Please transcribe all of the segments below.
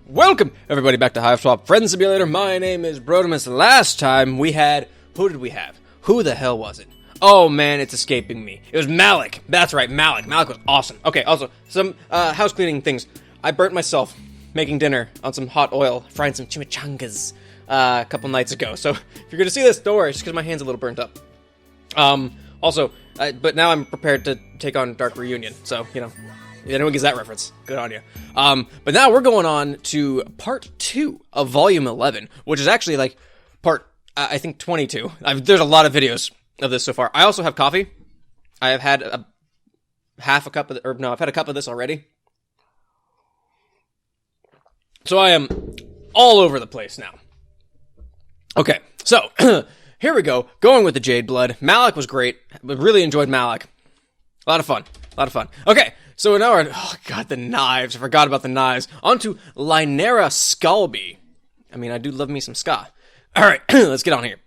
Welcome, everybody, back to Hiveswap Friendsim. My name is Brodemus. Last time we had... Who did we have? Who the hell was it? Oh, man, it's escaping me. It was Malik. That's right, Malik. Malik was awesome. Okay, also, some house cleaning things. I burnt myself making dinner on some hot oil, frying some chimichangas a couple nights ago. So, if you're going to see this, don't worry, it's just because my hand's a little burnt up. But now I'm prepared to take on Dark Reunion, so, you know... If anyone gets that reference, good on you. But now we're going on to part 2 of volume 11, which is actually like part, I think 22. There's a lot of videos of this so far. I also have coffee. I have had I've had a cup of this already. So I am all over the place now. Okay, so here we go. Going with the Jade Blood. Malik was great. I really enjoyed Malik. A lot of fun. Okay, so now we're... Oh, God, the knives. I forgot about the knives. On to Lanera Skalby. I mean, I do love me some ska. All right, let's get on here.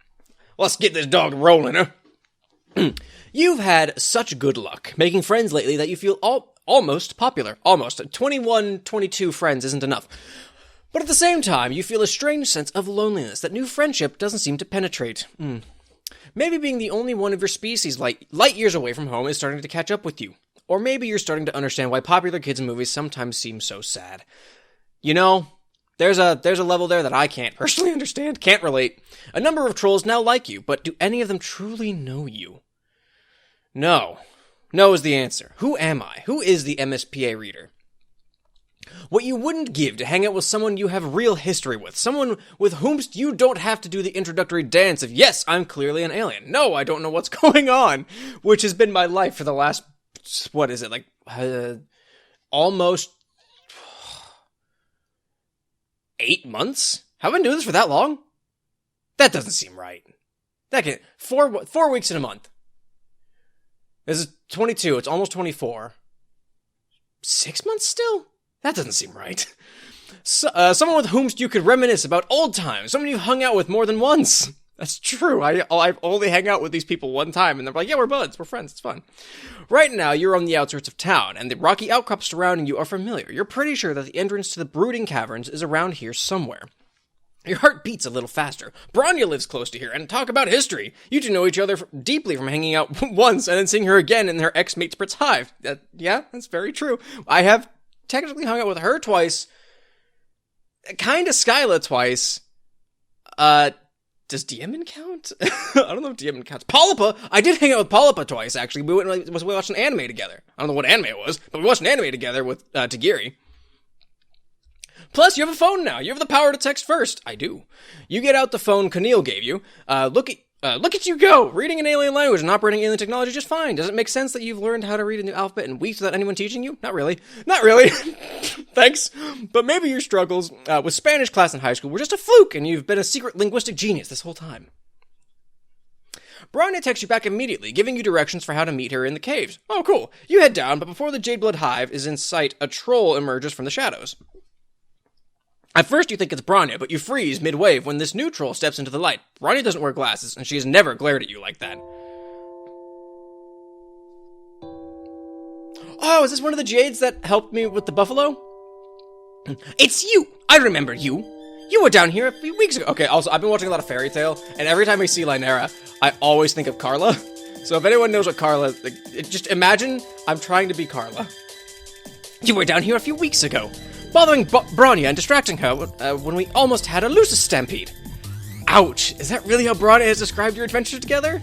Let's get this dog rolling, huh? You've had such good luck making friends lately that you feel almost popular. Almost. 21, 22 friends isn't enough. But at the same time, you feel a strange sense of loneliness that new friendship doesn't seem to penetrate. Maybe being the only one of your species light years away from home is starting to catch up with you. Or maybe you're starting to understand why popular kids' movies sometimes seem so sad. You know, there's a level there that I can't personally understand, can't relate. A number of trolls now like you, but do any of them truly know you? No. No is the answer. Who am I? Who is the MSPA reader? What you wouldn't give to hang out with someone you have real history with, someone with whom you don't have to do the introductory dance of, yes, I'm clearly an alien. No, I don't know what's going on, which has been my life for the last... What is it, like, almost 8 months? Have I been doing this for that long? That doesn't seem right. That can't, 4 weeks in a month. This is 22, it's almost 24. 6 months still? That doesn't seem right. So, someone with whom you could reminisce about old times, someone you've hung out with more than once. That's true. I only hang out with these people one time, and they're like, yeah, we're buds, we're friends, it's fun. Right now, you're on the outskirts of town, and the rocky outcrops surrounding you are familiar. You're pretty sure that the entrance to the Brooding Caverns is around here somewhere. Your heart beats a little faster. Bronya lives close to here, and talk about history. You two know each other deeply from hanging out once, and then seeing her again in her ex-mate Sprit's hive. Yeah, that's very true. I have technically hung out with her twice. Kinda Skyla twice. Does Diemen count? I don't know if Diemen counts. Polypa! I did hang out with Polypa twice, actually. We watched an anime together. I don't know what anime it was, but we watched an anime together with Tagiri. Plus, you have a phone now. You have the power to text first. I do. You get out the phone Keneal gave you. Look at you go! Reading an alien language and operating alien technology just fine. Does it make sense that you've learned how to read a new alphabet in weeks without anyone teaching you? Not really. Not really. Thanks. But maybe your struggles with Spanish class in high school were just a fluke, and you've been a secret linguistic genius this whole time. Bronya texts you back immediately, giving you directions for how to meet her in the caves. Oh, cool. You head down, but before the Jade Blood Hive is in sight, a troll emerges from the shadows. At first you think it's Bronya, but you freeze mid-wave when this new troll steps into the light. Bronya doesn't wear glasses, and she has never glared at you like that. Oh, is this one of the Jades that helped me with the buffalo? It's you! I remember you! You were down here a few weeks ago. Okay, also, I've been watching a lot of Fairy Tail, and every time I see Lanera, I always think of Carla. So if anyone knows what Carla... just imagine I'm trying to be Carla. You were down here a few weeks ago, bothering Bronya and distracting her when we almost had a Lucis stampede. Ouch, is that really how Bronya has described your adventures together?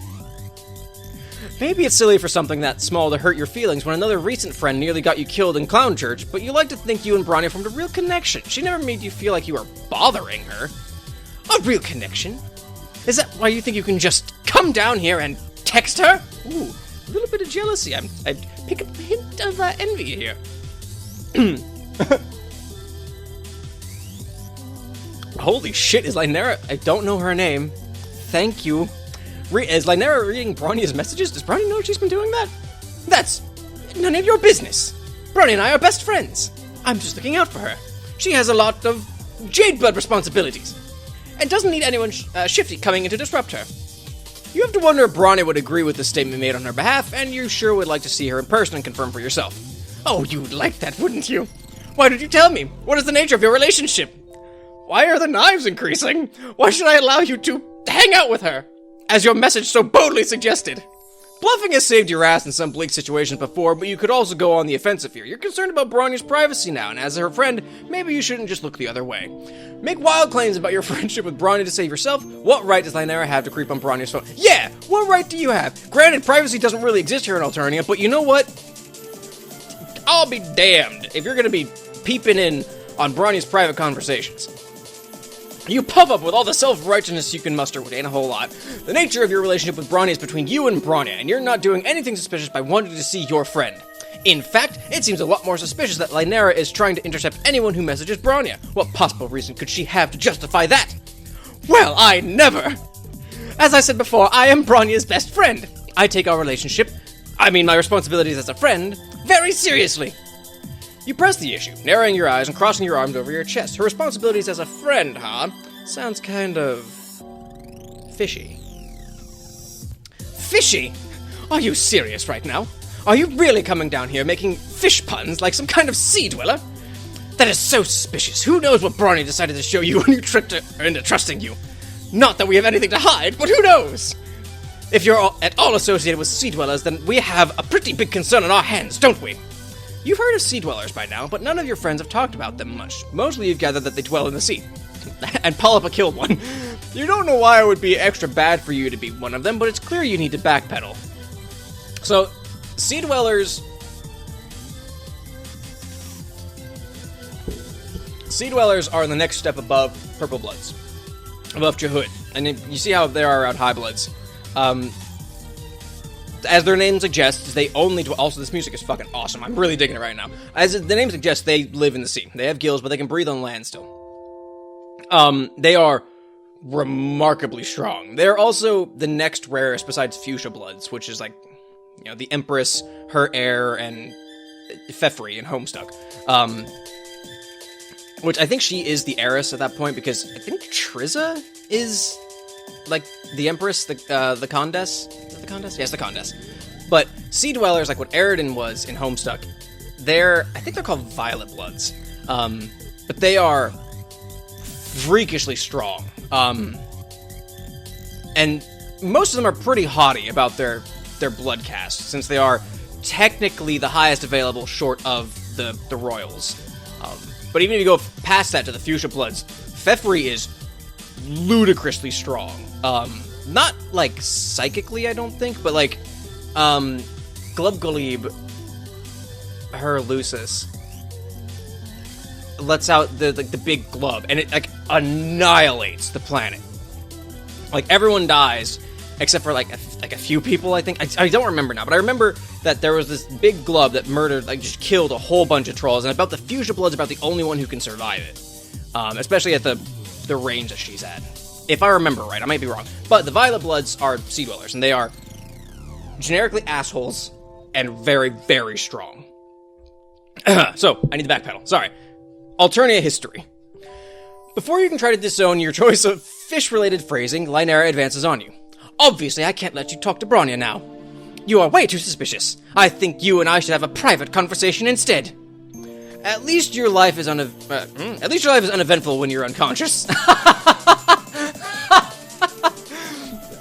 Maybe it's silly for something that small to hurt your feelings when another recent friend nearly got you killed in Clown Church, but you like to think you and Bronya formed a real connection. She never made you feel like you were bothering her. A real connection? Is that why you think you can just come down here and text her? Ooh, a little bit of jealousy. I pick up a hint of envy here. Holy shit, is Lanera... I don't know her name. Thank you. Is Lanera reading Bronya's messages? Does Bronya know she's been doing that? That's none of your business. Bronya and I are best friends. I'm just looking out for her. She has a lot of Jade Blood responsibilities, and doesn't need anyone shifty coming in to disrupt her. You have to wonder if Bronya would agree with the statement made on her behalf, and you sure would like to see her in person and confirm for yourself. Oh, you'd like that, wouldn't you? Why did you tell me? What is the nature of your relationship? Why are the knives increasing? Why should I allow you to hang out with her? As your message so boldly suggested. Bluffing has saved your ass in some bleak situations before, but you could also go on the offensive here. You're concerned about Bronya's privacy now, and as her friend, maybe you shouldn't just look the other way. Make wild claims about your friendship with Bronya to save yourself. What right does Lanera have to creep on Bronya's phone? Yeah, what right do you have? Granted, privacy doesn't really exist here in Alternia, but you know what? I'll be damned if you're gonna be peeping in on Bronya's private conversations. You puff up with all the self-righteousness you can muster, which ain't a whole lot. The nature of your relationship with Bronya is between you and Bronya, and you're not doing anything suspicious by wanting to see your friend. In fact, it seems a lot more suspicious that Lanera is trying to intercept anyone who messages Bronya. What possible reason could she have to justify that? Well, I never! As I said before, I am Bronya's best friend. I take our relationship, my responsibilities as a friend, very seriously. You press the issue, narrowing your eyes and crossing your arms over your chest. Her responsibilities as a friend, huh? Sounds kind of... fishy. Fishy? Are you serious right now? Are you really coming down here making fish puns like some kind of sea dweller? That is so suspicious. Who knows what Bronya decided to show you when you tricked her into trusting you? Not that we have anything to hide, but who knows? If you're at all associated with sea dwellers, then we have a pretty big concern on our hands, don't we? You've heard of sea dwellers by now, but none of your friends have talked about them much. Mostly you've gathered that they dwell in the sea. And Polypa killed one. You don't know why it would be extra bad for you to be one of them, but it's clear you need to backpedal. So, sea dwellers... Sea dwellers are the next step above Purple Bloods. Above Jahud. And you see how they are around High Bloods. As their name suggests, they only dwell... Also, this music is fucking awesome. I'm really digging it right now. As the name suggests, they live in the sea. They have gills, but they can breathe on land still. They are remarkably strong. They're also the next rarest besides Fuchsia Bloods, which is like, the Empress, her heir, and Fefri and Homestuck. Which I think she is the heiress at that point, because I think Trizza is, like, the Empress, the Condess. The Condess? Yes, the Condess. But Sea Dwellers, like what Eridan was in Homestuck, I think they're called Violet Bloods. But they are freakishly strong. And most of them are pretty haughty about their blood cast, since they are technically the highest available short of the Royals. But even if you go past that to the Fuchsia Bloods, Fefri is ludicrously strong. Not, like, psychically, I don't think, but, like, Glubgulib, her Lucis, lets out the big glub, and it, like, annihilates the planet. Like, everyone dies, except for, like a few people, I think. I don't remember now, but I remember that there was this big glub that murdered, like, just killed a whole bunch of trolls, and about the Fuchsia Blood's about the only one who can survive it. Especially at the range that she's at. If I remember right, I might be wrong. But the Violet Bloods are Sea Dwellers, and they are generically assholes and very, very strong. So, I need to backpedal. Sorry. Alternia history. Before you can try to disown your choice of fish-related phrasing, Lanera advances on you. Obviously, I can't let you talk to Bronya now. You are way too suspicious. I think you and I should have a private conversation instead. At least your life is uneventful when you're unconscious.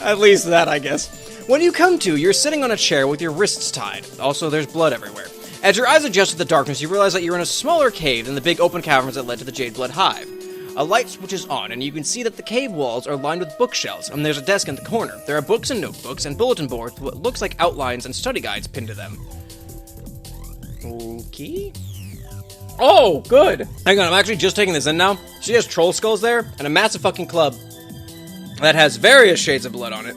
At least that, I guess. When you come to, you're sitting on a chair with your wrists tied. Also, there's blood everywhere. As your eyes adjust to the darkness, you realize that you're in a smaller cave than the big open caverns that led to the Jade Blood Hive. A light switches on, and you can see that the cave walls are lined with bookshelves, and there's a desk in the corner. There are books and notebooks and bulletin boards with what looks like outlines and study guides pinned to them. Okay. Oh, good! Hang on, I'm actually just taking this in now. She has troll skulls there, and a massive fucking club that has various shades of blood on it.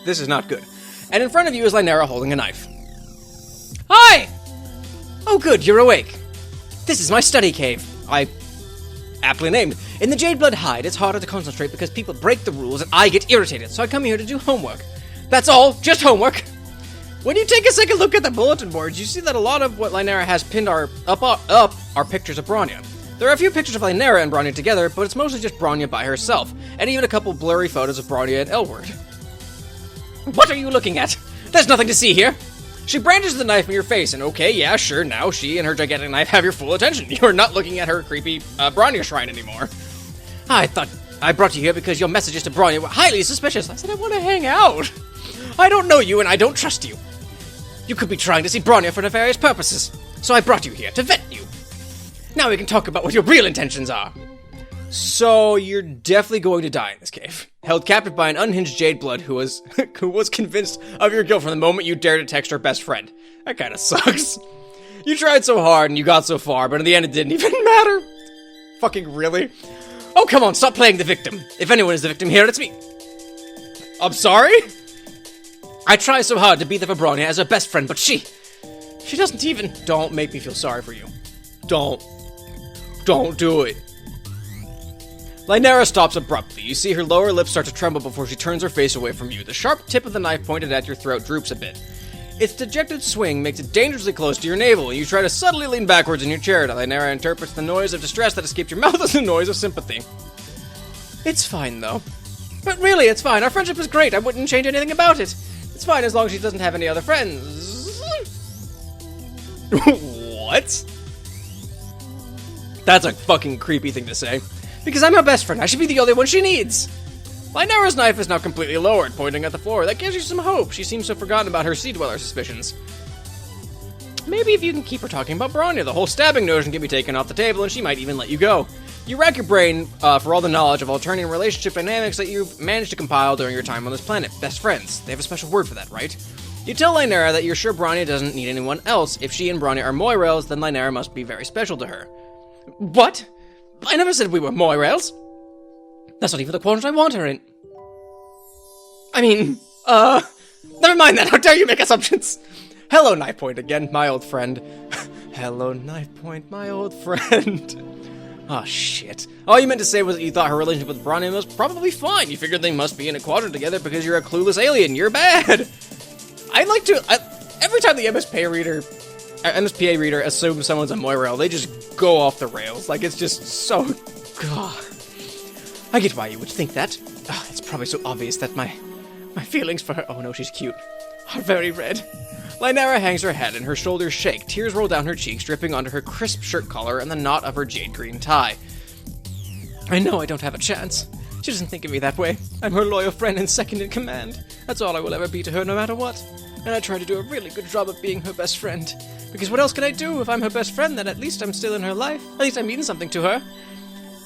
This is not good. And in front of you is Lanera holding a knife. Hi! Oh good, you're awake. This is my study cave. Aptly named. In the Jade Blood Hide, it's harder to concentrate because people break the rules and I get irritated, so I come here to do homework. That's all, just homework. When you take a second look at the bulletin boards, you see that a lot of what Lanera has pinned are pictures of Bronya. There are a few pictures of Lanera and Bronya together, but it's mostly just Bronya by herself, and even a couple blurry photos of Bronya and Elward. What are you looking at? There's nothing to see here. She brandishes the knife in your face, and okay, yeah, sure, now she and her gigantic knife have your full attention. You're not looking at her creepy Bronya shrine anymore. I thought I brought you here because your messages to Bronya were highly suspicious. I said I want to hang out. I don't know you, and I don't trust you. You could be trying to see Bronya for nefarious purposes, so I brought you here to vet you. Now we can talk about what your real intentions are. So you're definitely going to die in this cave, held captive by an unhinged Jade Blood who was convinced of your guilt from the moment you dared to text her best friend. That kind of sucks. You tried so hard and you got so far, but in the end it didn't even matter. Fucking really? Oh, come on, stop playing the victim. If anyone is the victim here, it's me. I'm sorry? I try so hard to be there for Bronya as her best friend, but she doesn't even... Don't make me feel sorry for you. Don't do it. Lanera stops abruptly. You see her lower lip start to tremble before she turns her face away from you. The sharp tip of the knife pointed at your throat droops a bit. Its dejected swing makes it dangerously close to your navel, and you try to subtly lean backwards in your chair. Lanera interprets the noise of distress that escaped your mouth as a noise of sympathy. It's fine, though. But really, it's fine. Our friendship is great. I wouldn't change anything about it. It's fine as long as she doesn't have any other friends. What? That's a fucking creepy thing to say. Because I'm her best friend, I should be the only one she needs. Lanera's knife is now completely lowered, pointing at the floor. That gives you some hope. She seems to have forgotten about her Sea Dweller suspicions. Maybe if you can keep her talking about Bronya, the whole stabbing notion can be taken off the table and she might even let you go. You rack your brain for all the knowledge of alternating relationship dynamics that you've managed to compile during your time on this planet. Best friends. They have a special word for that, right? You tell Lanera that you're sure Bronya doesn't need anyone else. If she and Bronya are Moirels, then Lanera must be very special to her. What? I never said we were Moirels. That's not even the quadrant I want her in. I mean, never mind that. How dare you make assumptions? Hello, Knife Point again, my old friend. Hello, Knife Point, my old friend. Oh, shit. All you meant to say was that you thought her relationship with Bronya was probably fine. You figured they must be in a quadrant together because you're a clueless alien. You're bad. Every time the MSPA reader assumes someone's a Moirel, they just go off the rails. Like, it's just so... God. I get why you would think that. It's probably so obvious that my feelings for her... Oh no, she's cute. Are very red. Lanera hangs her head and her shoulders shake. Tears roll down her cheeks, dripping onto her crisp shirt collar and the knot of her jade green tie. I know I don't have a chance. She doesn't think of me that way. I'm her loyal friend and second in command. That's all I will ever be to her, no matter what. And I try to do a really good job of being her best friend. Because what else can I do? If I'm her best friend, then at least I'm still in her life. At least I mean something to her.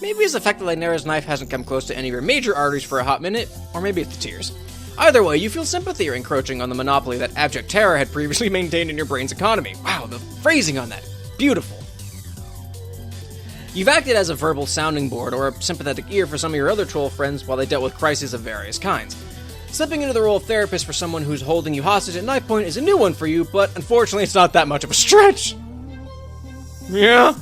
Maybe it's the fact that Lanera's knife hasn't come close to any of your major arteries for a hot minute, or maybe it's the tears. Either way, you feel sympathy are encroaching on the monopoly that abject terror had previously maintained in your brain's economy. Wow, the phrasing on that. Beautiful. You've acted as a verbal sounding board or a sympathetic ear for some of your other troll friends while they dealt with crises of various kinds. Slipping into the role of therapist for someone who's holding you hostage at knife point is a new one for you, but unfortunately it's not that much of a stretch. Yeah.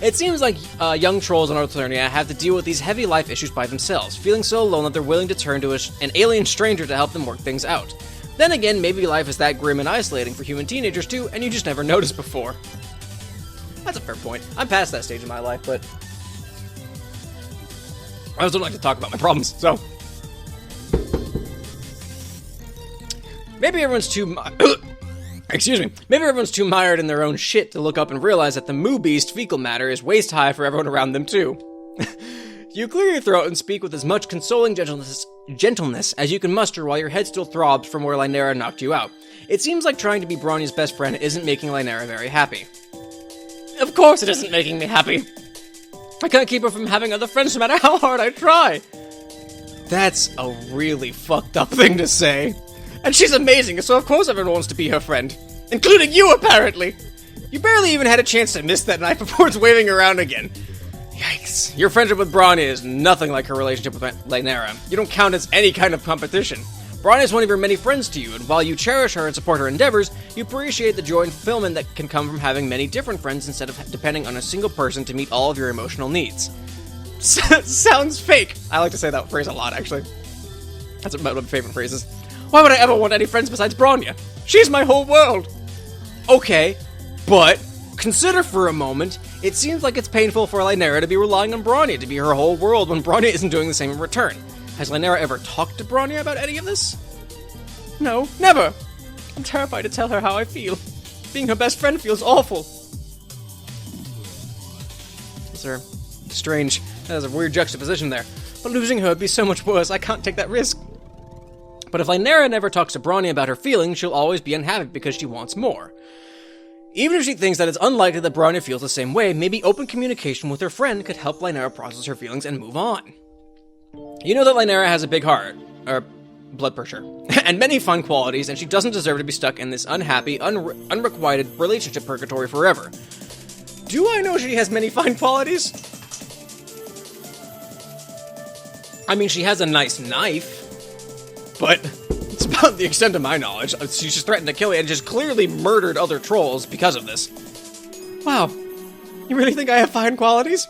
It seems like young trolls in Alternia have to deal with these heavy life issues by themselves, feeling so alone that they're willing to turn to an alien stranger to help them work things out. Then again, maybe life is that grim and isolating for human teenagers too, and you just never noticed before. That's a fair point. I'm past that stage in my life, but I just don't like to talk about my problems, so... Maybe everyone's too... Maybe everyone's too mired in their own shit to look up and realize that the moo beast fecal matter is waist high for everyone around them too. You clear your throat and speak with as much consoling gentleness as you can muster while your head still throbs from where Lanera knocked you out. It seems like trying to be Bronya's best friend isn't making Lanera very happy. Of course it isn't making me happy. I can't keep her from having other friends no matter how hard I try. That's a really fucked up thing to say. And she's amazing, so of course everyone wants to be her friend. Including you, apparently! You barely even had a chance to miss that knife before it's waving around again. Yikes. Your friendship with Bronya is nothing like her relationship with Lanera. You don't count as any kind of competition. Bronya is one of your many friends to you, and while you cherish her and support her endeavors, you appreciate the joy and fulfillment that can come from having many different friends instead of depending on a single person to meet all of your emotional needs. Sounds fake! I like to say that phrase a lot, actually. That's one of my favorite phrases. Why would I ever want any friends besides Bronya? She's my whole world! Okay, but consider for a moment, it seems like it's painful for Lanera to be relying on Bronya to be her whole world when Bronya isn't doing the same in return. Has Lanera ever talked to Bronya about any of this? No, never. I'm terrified to tell her how I feel. Being her best friend feels awful. Sir, strange. That is a weird juxtaposition there. But losing her would be so much worse. I can't take that risk. But if Lanera never talks to Bronya about her feelings, she'll always be unhappy because she wants more. Even if she thinks that it's unlikely that Bronya feels the same way, maybe open communication with her friend could help Lanera process her feelings and move on. You know that Lanera has a big heart, or blood pressure, and many fine qualities, and she doesn't deserve to be stuck in this unhappy, unrequited relationship purgatory forever. Do I know she has many fine qualities? I mean, she has a nice knife, but it's about the extent of my knowledge. She's just threatened to kill you and just clearly murdered other trolls because of this. Wow. You really think I have fine qualities?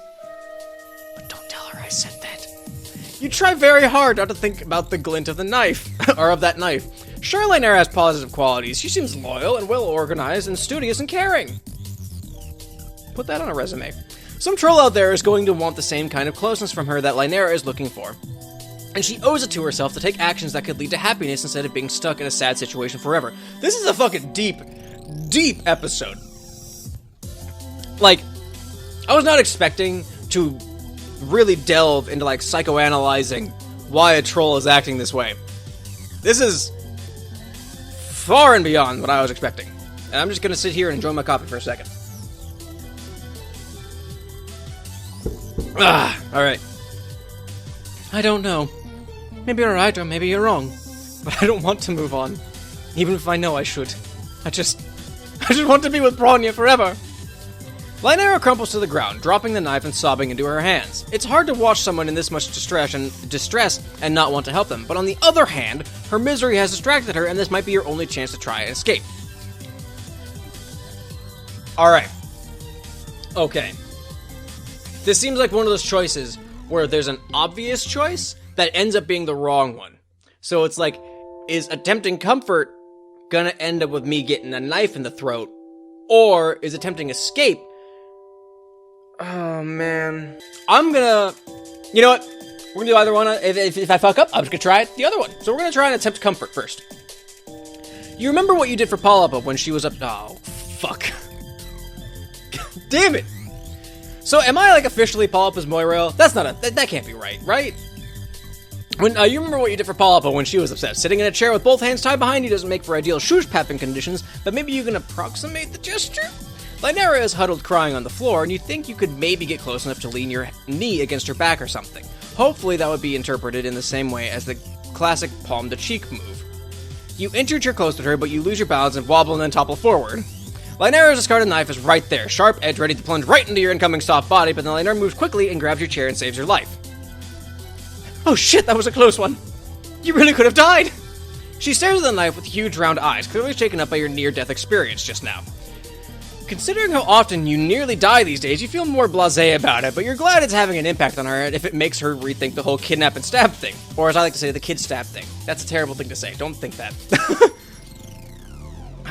But don't tell her I said that. You try very hard not to think about the glint of the knife, or of that knife. Sure, Lanera has positive qualities. She seems loyal and well-organized and studious and caring. Put that on a resume. Some troll out there is going to want the same kind of closeness from her that Lanera is looking for. And she owes it to herself to take actions that could lead to happiness instead of being stuck in a sad situation forever. This is a fucking deep, deep episode. Like, I was not expecting to really delve into, like, psychoanalyzing why a troll is acting this way. This is far and beyond what I was expecting. And I'm just gonna sit here and enjoy my coffee for a second. Alright. I don't know. Maybe you're right or maybe you're wrong. But I don't want to move on. Even if I know I should. I just want to be with Bronya forever. Lanera crumples to the ground, dropping the knife and sobbing into her hands. It's hard to watch someone in this much distress and not want to help them. But on the other hand, her misery has distracted her and this might be your only chance to try and escape. Alright. Okay. This seems like one of those choices where there's an obvious choice that ends up being the wrong one. So it's like, is attempting comfort gonna end up with me getting a knife in the throat? Or is attempting escape? Oh, man. I'm gonna... You know what? We're gonna do either one. If I fuck up, I'm just gonna try the other one. So we're gonna try and attempt comfort first. You remember what you did for Palapa when she was up... Oh, fuck. Damn it! So, am I, like, officially Palpa's Moirail? That's not a... That can't be right, right? When you remember what you did for Palapa when she was upset. Sitting in a chair with both hands tied behind you doesn't make for ideal shoosh-papping conditions, but maybe you can approximate the gesture? Lanera is huddled crying on the floor, and you think you could maybe get close enough to lean your knee against her back or something. Hopefully that would be interpreted in the same way as the classic palm-to-cheek move. You inch your chair close to her, but you lose your balance and wobble and then topple forward. Lanera's discarded knife is right there, sharp edge ready to plunge right into your incoming soft body, but then Lanera moves quickly and grabs your chair and saves your life. Oh shit, that was a close one. You really could have died. She stares at the knife with huge round eyes, clearly shaken up by your near-death experience just now. Considering how often you nearly die these days, you feel more blasé about it, but you're glad it's having an impact on her if it makes her rethink the whole kidnap and stab thing. Or as I like to say, the kid stab thing. That's a terrible thing to say. Don't think that.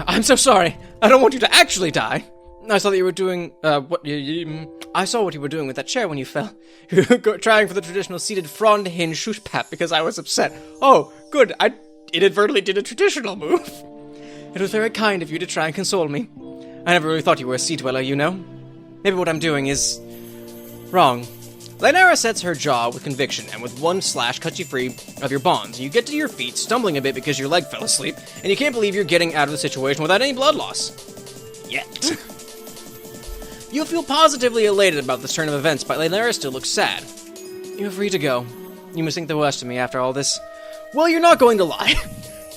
I'm so sorry. I don't want you to actually die. I saw that you were doing, I saw what you were doing with that chair when you fell. You were trying for the traditional seated frond hinge shoosh pap because I was upset. Oh, good. I inadvertently did a traditional move. It was very kind of you to try and console me. I never really thought you were a sea dweller, you know? Maybe what I'm doing is... wrong. Lanera sets her jaw with conviction, and with one slash cuts you free of your bonds. You get to your feet, stumbling a bit because your leg fell asleep, and you can't believe you're getting out of the situation without any blood loss. Yet. You feel positively elated about this turn of events, but Lanera still looks sad. You're free to go. You must think the worst of me after all this. Well, you're not going to lie.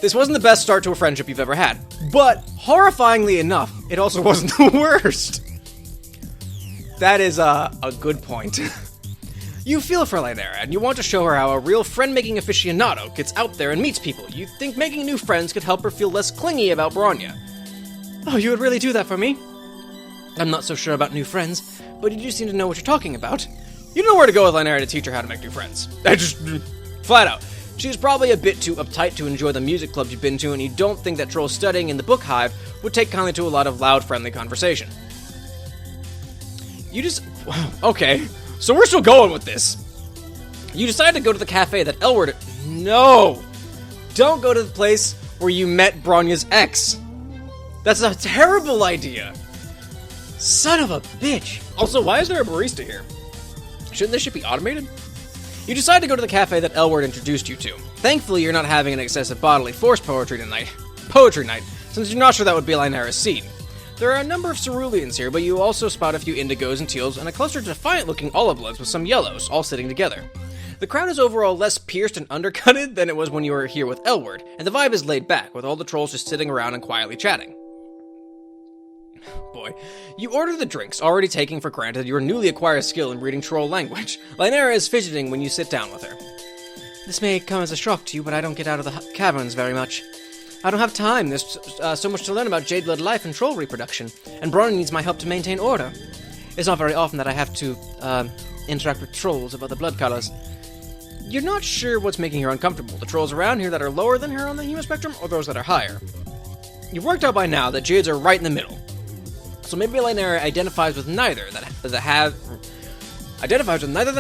This wasn't the best start to a friendship you've ever had. But, horrifyingly enough, it also wasn't the worst. That is a good point. You feel for Lanera, and you want to show her how a real friend-making aficionado gets out there and meets people. You think making new friends could help her feel less clingy about Bronya. Oh, you would really do that for me? I'm not so sure about new friends, but you do seem to know what you're talking about. You know where to go with Lanera to teach her how to make new friends. Just flat out. She's probably a bit too uptight to enjoy the music clubs you've been to, and you don't think that troll studying in the book hive would take kindly to a lot of loud, friendly conversation. You just... Okay, so we're still going with this. You decide to go to the cafe that Elward... No! Don't go to the place where you met Bronya's ex. That's a terrible idea. Son of a bitch. Also, why is there a barista here? Shouldn't this shit be automated? You decide to go to the cafe that Elward introduced you to. Thankfully, you're not having an excessive bodily force poetry night, since you're not sure that would be Lanera's scene. There are a number of ceruleans here, but you also spot a few indigos and teals and a cluster of defiant-looking olive-bloods with some yellows, all sitting together. The crowd is overall less pierced and undercutted than it was when you were here with Elward, and the vibe is laid back, with all the trolls just sitting around and quietly chatting. Boy. You order the drinks, already taking for granted your newly acquired skill in reading troll language. Lanera is fidgeting when you sit down with her. This may come as a shock to you, but I don't get out of the caverns very much. I don't have time. There's so much to learn about Jade Blood life and troll reproduction, and Bronny needs my help to maintain order. It's not very often that I have to, interact with trolls of other blood colors. You're not sure what's making her uncomfortable, the trolls around here that are lower than her on the human spectrum, or those that are higher. You've worked out by now that Jades are right in the middle. So maybe Lanera identifies with neither the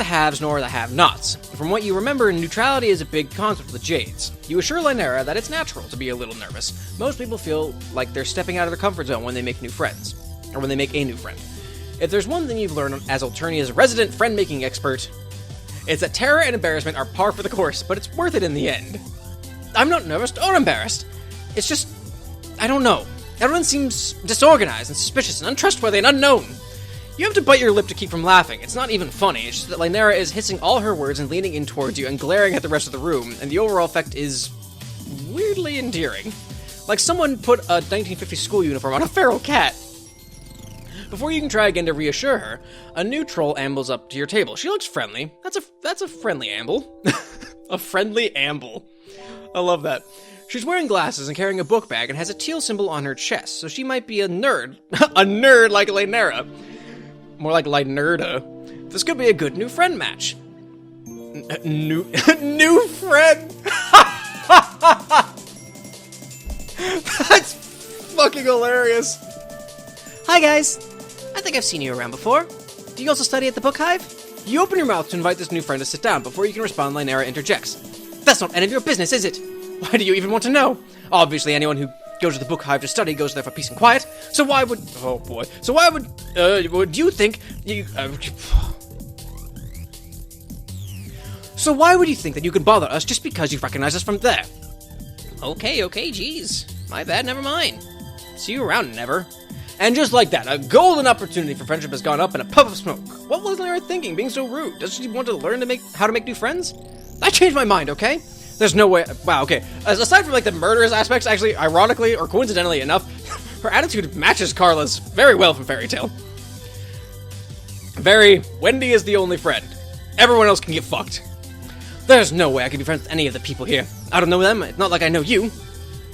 haves nor the have-nots. From what you remember, neutrality is a big concept with Jades. You assure Lanera that it's natural to be a little nervous. Most people feel like they're stepping out of their comfort zone when they make new friends, or when they make a new friend. If there's one thing you've learned as Alternia's resident friend-making expert, it's that terror and embarrassment are par for the course, but it's worth it in the end. I'm not nervous or embarrassed. It's just, I don't know. Everyone seems disorganized and suspicious and untrustworthy and unknown. You have to bite your lip to keep from laughing. It's not even funny. It's just that Lanera is hissing all her words and leaning in towards you and glaring at the rest of the room, and the overall effect is weirdly endearing. Like someone put a 1950s school uniform on a feral cat. Before you can try again to reassure her, a new troll ambles up to your table. She looks friendly. That's a friendly amble. A friendly amble. I love that. She's wearing glasses and carrying a book bag and has a teal symbol on her chest, so she might be a nerd. A nerd like Lanera. More like Lynerda. This could be a good new friend match. New friend? That's fucking hilarious. Hi guys. I think I've seen you around before. Do you also study at the Book Hive? You open your mouth to invite this new friend to sit down. Before you can respond, Lanera interjects. That's not any of your business, is it? Why do you even want to know? Obviously, anyone who goes to the Book Hive to study goes there for peace and quiet. So why would... Oh, boy. So why would you think... So why would you think that you could bother us just because you recognize us from there? Okay, geez. My bad, never mind. See you around, never. And just like that, a golden opportunity for friendship has gone up in a puff of smoke. What was Lanera thinking, being so rude? Does she want to learn how to make new friends? I changed my mind, okay? There's no way... Wow, okay. Aside from, like, the murderous aspects, actually, ironically, or coincidentally enough, her attitude matches Carla's very well from Fairy Tail. Wendy is the only friend. Everyone else can get fucked. There's no way I could be friends with any of the people here. I don't know them, it's not like I know you.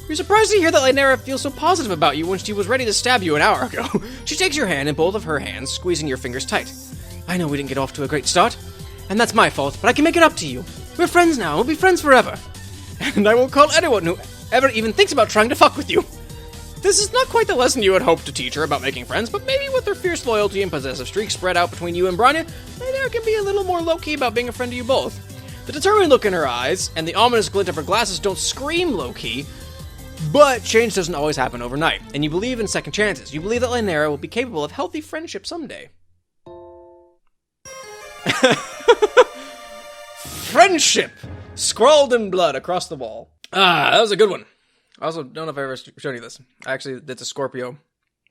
You're surprised to hear that Lanera feels so positive about you when she was ready to stab you an hour ago. She takes your hand in both of her hands, squeezing your fingers tight. I know we didn't get off to a great start, and that's my fault, but I can make it up to you. We're friends now, we'll be friends forever. And I won't call anyone who ever even thinks about trying to fuck with you. This is not quite the lesson you had hoped to teach her about making friends, but maybe with her fierce loyalty and possessive streak spread out between you and Bronya, Lanera can be a little more low-key about being a friend to you both. The determined look in her eyes and the ominous glint of her glasses don't scream low-key, but change doesn't always happen overnight, and you believe in second chances. You believe that Lanera will be capable of healthy friendship someday. Friendship! Scrawled in blood across the wall. Ah, that was a good one. I also don't know if I ever showed you this. Actually, it's a Scorpio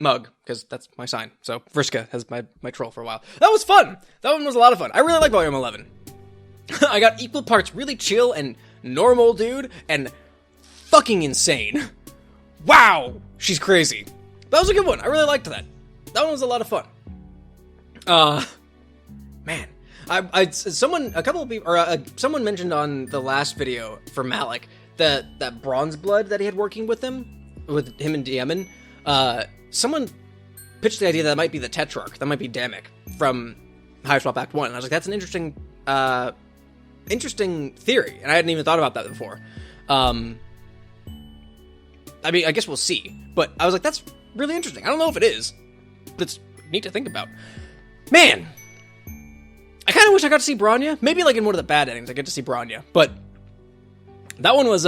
mug, because that's my sign. So, Vrishka has my troll for a while. That was fun! That one was a lot of fun. I really like Volume 11. I got equal parts really chill and normal dude, and fucking insane. Wow! She's crazy. That was a good one. I really liked that. That one was a lot of fun. Man. Someone mentioned on the last video for Malik that bronze blood that he had working with him and Diemen. Someone pitched the idea that might be the Tetrarch. That might be Damek from Hiveswap Act 1. And I was like, that's an interesting theory, and I hadn't even thought about that before. I mean, I guess we'll see. But I was like, that's really interesting. I don't know if it is, but it's neat to think about. Man! I kind of wish I got to see Bronya. Maybe like in one of the bad endings I get to see Bronya. But that one was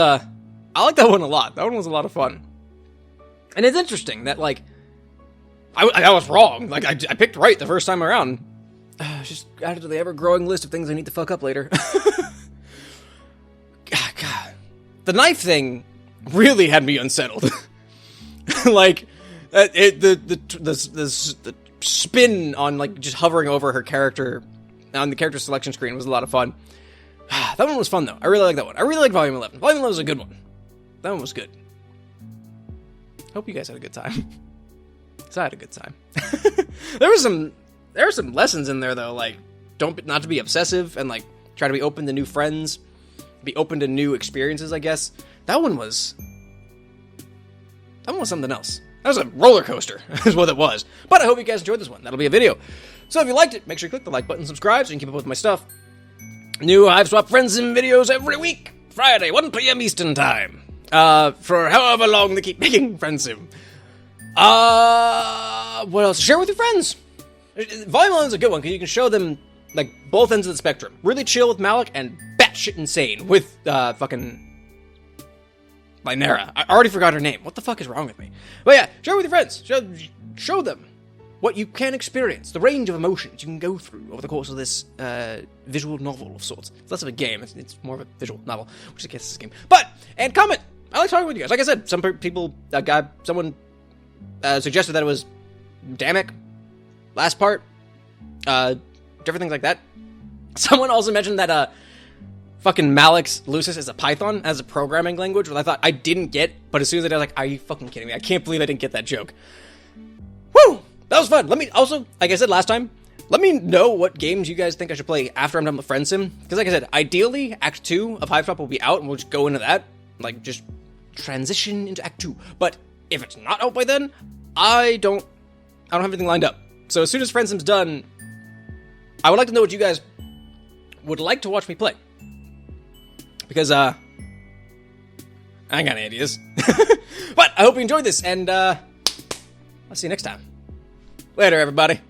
I like that one a lot. That one was a lot of fun. And it's interesting that, like, I was wrong. Like, I picked right the first time around. Just added to the ever-growing list of things I need to fuck up later. God. The knife thing really had me unsettled. Like, the spin on, like, just hovering over her character on the character selection screen was a lot of fun. That one was fun, though. I really like that one. I really like Volume 11. Volume 11 was a good one. That one was good. Hope you guys had a good time. Because I had a good time. There were some lessons in there, though, like, not to be obsessive, and, like, try to be open to new friends, be open to new experiences, I guess. That one was something else. That was a roller coaster, is what it was. But I hope you guys enjoyed this one. That'll be a video. So if you liked it, make sure you click the like button, subscribe, so you can keep up with my stuff. New Hiveswap Friendsim videos every week. Friday, 1 p.m. Eastern Time. For however long they keep making Friendsim. What else? Share with your friends. Volume 11 is a good one, because you can show them, like, both ends of the spectrum. Really chill with Malik, and batshit insane with, fucking Lanera. I already forgot her name. What the fuck is wrong with me? But yeah, share with your friends. Show them what you can experience, the range of emotions you can go through over the course of this visual novel of sorts. It's less of a game. It's more of a visual novel, which I guess is a game. And comment. I like talking with you guys. Like I said, someone suggested that it was Damick. Last part. Different things like that. Someone also mentioned that fucking Malik's Lucis is a Python as a programming language, which I thought I didn't get, but as soon as I did, I was like, are you fucking kidding me? I can't believe I didn't get that joke. Woo! That was fun. Let me also, like I said last time, let me know what games you guys think I should play after I'm done with Friendsim. Because like I said, ideally, Act 2 of Hiveswap will be out, and we'll just go into that. Like, just transition into Act 2. But if it's not out by then, I don't have anything lined up. So as soon as Friendsim's done, I would like to know what you guys would like to watch me play. Because, I ain't got any ideas. But I hope you enjoyed this, and, I'll see you next time. Later, everybody.